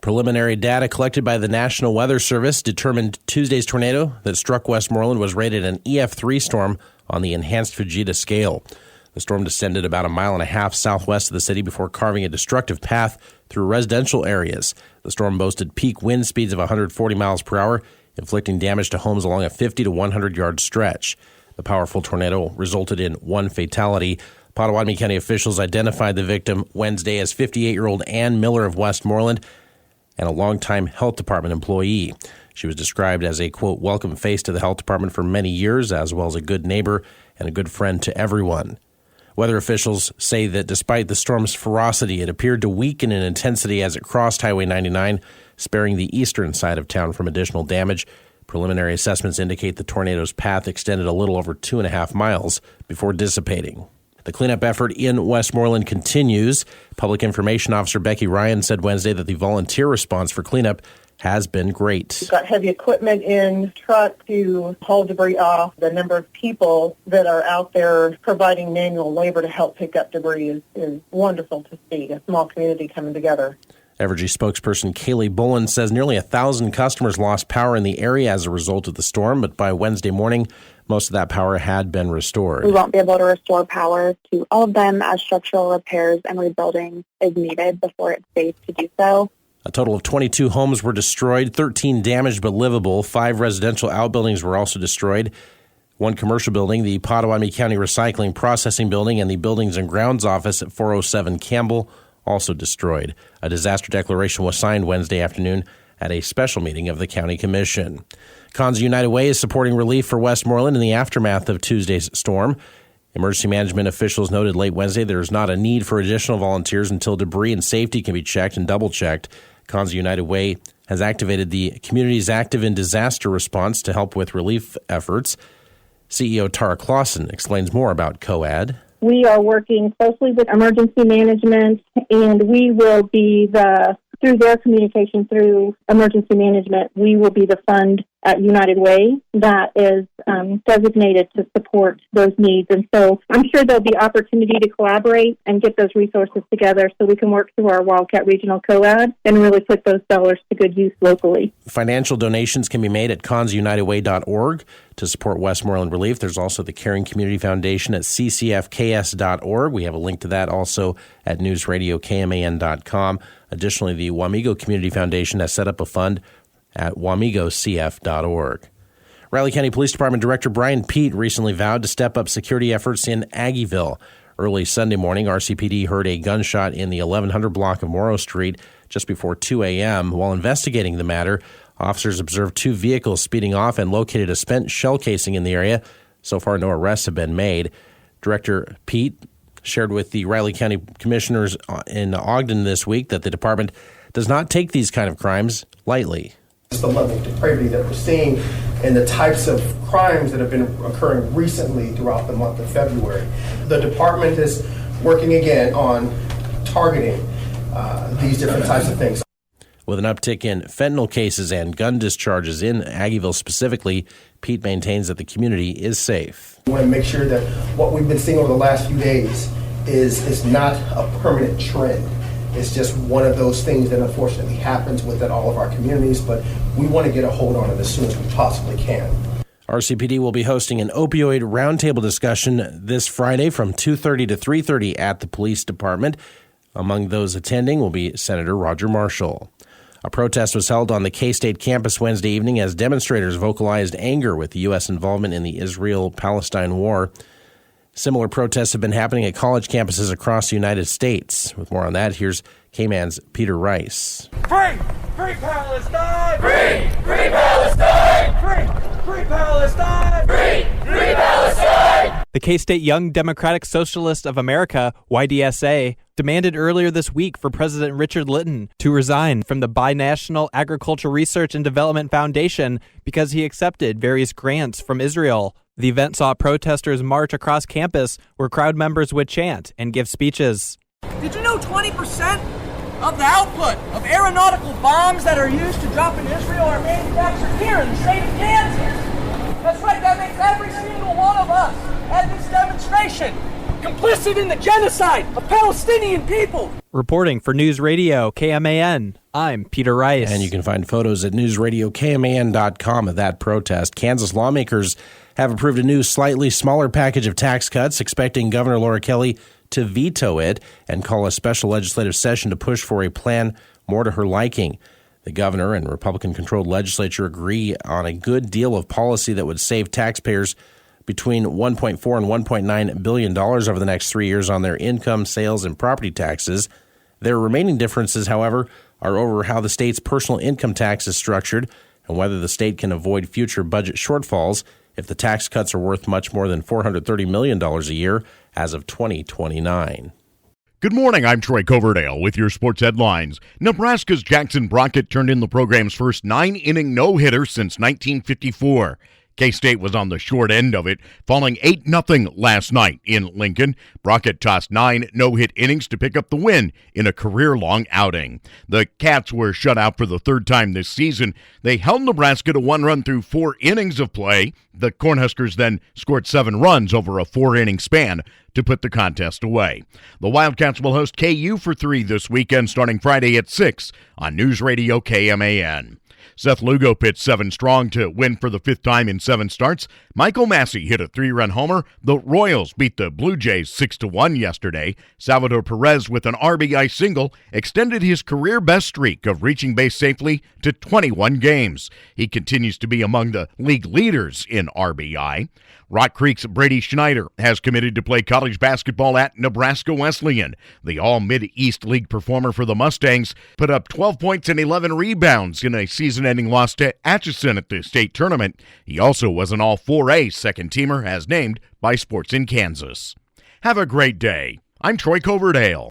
Preliminary data collected by the National Weather Service determined Tuesday's tornado that struck Westmoreland was rated an EF3 storm on the enhanced Fujita scale. The storm descended about a mile and a half southwest of the city before carving a destructive path through residential areas. The storm boasted peak wind speeds of 140 miles per hour, inflicting damage to homes along a 50 to 100-yard stretch. The powerful tornado resulted in one fatality. Pottawatomie County officials identified the victim Wednesday as 58-year-old Ann Miller of Westmoreland and a longtime health department employee. She was described as a, quote, welcome face to the health department for many years, as well as a good neighbor and a good friend to everyone. Weather officials say that despite the storm's ferocity, it appeared to weaken in intensity as it crossed Highway 99, sparing the eastern side of town from additional damage. Preliminary assessments indicate the tornado's path extended a little over 2.5 miles before dissipating. The cleanup effort in Westmoreland continues. Public Information Officer Becky Ryan said Wednesday that the volunteer response for cleanup has been great. We've got heavy equipment in, truck to haul debris off. The number of people that are out there providing manual labor to help pick up debris is wonderful to see, a small community coming together. Evergy spokesperson Kaylee Bullen says nearly 1,000 customers lost power in the area as a result of the storm, but by Wednesday morning, most of that power had been restored. We won't be able to restore power to all of them as structural repairs and rebuilding is needed before it's safe to do so. A total of 22 homes were destroyed, 13 damaged but livable. 5 residential outbuildings were also destroyed. 1 commercial building, the Pottawatomie County Recycling Processing Building, and the Buildings and Grounds Office at 407 Campbell also destroyed. A disaster declaration was signed Wednesday afternoon at a special meeting of the County Commission. Cons United Way is supporting relief for Westmoreland in the aftermath of Tuesday's storm. Emergency management officials noted late Wednesday there is not a need for additional volunteers until debris and safety can be checked and double-checked. Cons United Way has activated the Communities Active in Disaster Response to help with relief efforts. CEO Tara Clausen explains more about COAD. We are working closely with emergency management, and we will be through their communication through emergency management, we will be the fund at United Way that is designated to support those needs. And so I'm sure there'll be opportunity to collaborate and get those resources together so we can work through our Wildcat Regional COAD and really put those dollars to good use locally. Financial donations can be made at consunitedway.org to support Westmoreland relief. There's also the Caring Community Foundation at ccfks.org. We have a link to that also at newsradiokman.com. Additionally, the Wamego Community Foundation has set up a fund at wamegocf.org. Riley County Police Department Director Brian Peet recently vowed to step up security efforts in Aggieville. Early Sunday morning, RCPD heard a gunshot in the 1100 block of Morrow Street just before 2 a.m. While investigating the matter, officers observed 2 vehicles speeding off and located a spent shell casing in the area. So far, no arrests have been made. Director Peet shared with the Riley County Commissioners in Ogden this week that the department does not take these kind of crimes lightly. The level of depravity that we're seeing and the types of crimes that have been occurring recently throughout the month of February. The department is working again on targeting these different types of things. With an uptick in fentanyl cases and gun discharges in Aggieville specifically, Peet maintains that the community is safe. We want to make sure that what we've been seeing over the last few days is not a permanent trend. It's just one of those things that unfortunately happens within all of our communities, but we want to get a hold on it as soon as we possibly can. RCPD will be hosting an opioid roundtable discussion this Friday from 2:30 to 3:30 at the police department. Among those attending will be Senator Roger Marshall. A protest was held on the K-State campus Wednesday evening as demonstrators vocalized anger with the U.S. involvement in the Israel-Palestine war. Similar protests have been happening at college campuses across the United States. With more on that, here's K-Man's Peter Rice. Free! Free Palestine! Free! Free Palestine! Free! Free Palestine! Free! Free Palestine! The K-State Young Democratic Socialists of America, YDSA, demanded earlier this week for President Richard Litton to resign from the Binational Agriculture Research and Development Foundation because he accepted various grants from Israel. The event saw protesters march across campus where crowd members would chant and give speeches. Did you know 20% of the output of aeronautical bombs that are used to drop in Israel are manufactured here in the state of Kansas? That's right, that makes every single one of us at this demonstration complicit in the genocide of Palestinian people. Reporting for News Radio KMAN, I'm Peter Rice. And you can find photos at newsradiokman.com of that protest. Kansas lawmakers have approved a new, slightly smaller package of tax cuts, expecting Governor Laura Kelly to veto it and call a special legislative session to push for a plan more to her liking. The governor and Republican-controlled legislature agree on a good deal of policy that would save taxpayers between $1.4 and $1.9 billion over the next 3 years on their income, sales, and property taxes. Their remaining differences, however, are over how the state's personal income tax is structured and whether the state can avoid future budget shortfalls if the tax cuts are worth much more than $430 million a year as of 2029. Good morning, I'm Troy Coverdale with your sports headlines. Nebraska's Jackson Brockett turned in the program's first 9-inning no-hitter since 1954. K-State was on the short end of it, falling 8-0 last night in Lincoln. Brockett tossed 9 no-hit innings to pick up the win in a career-long outing. The Cats were shut out for the third time this season. They held Nebraska to 1 run through 4 innings of play. The Cornhuskers then scored 7 runs over a 4-inning span to put the contest away. The Wildcats will host KU for 3 this weekend, starting Friday at 6 on News Radio KMAN. Seth Lugo pitched 7 strong to win for the 5th time in 7 starts. Michael Massey hit a 3-run homer. The Royals beat the Blue Jays 6-1 yesterday. Salvador Perez with an RBI single extended his career best streak of reaching base safely to 21 games. He continues to be among the league leaders in RBI. Rock Creek's Brady Schneider has committed to play college basketball at Nebraska Wesleyan. The All-Mid-East League performer for the Mustangs put up 12 points and 11 rebounds in a season-ending loss to Atchison at the state tournament. He also was an All-4A second-teamer as named by Sports in Kansas. Have a great day. I'm Troy Coverdale.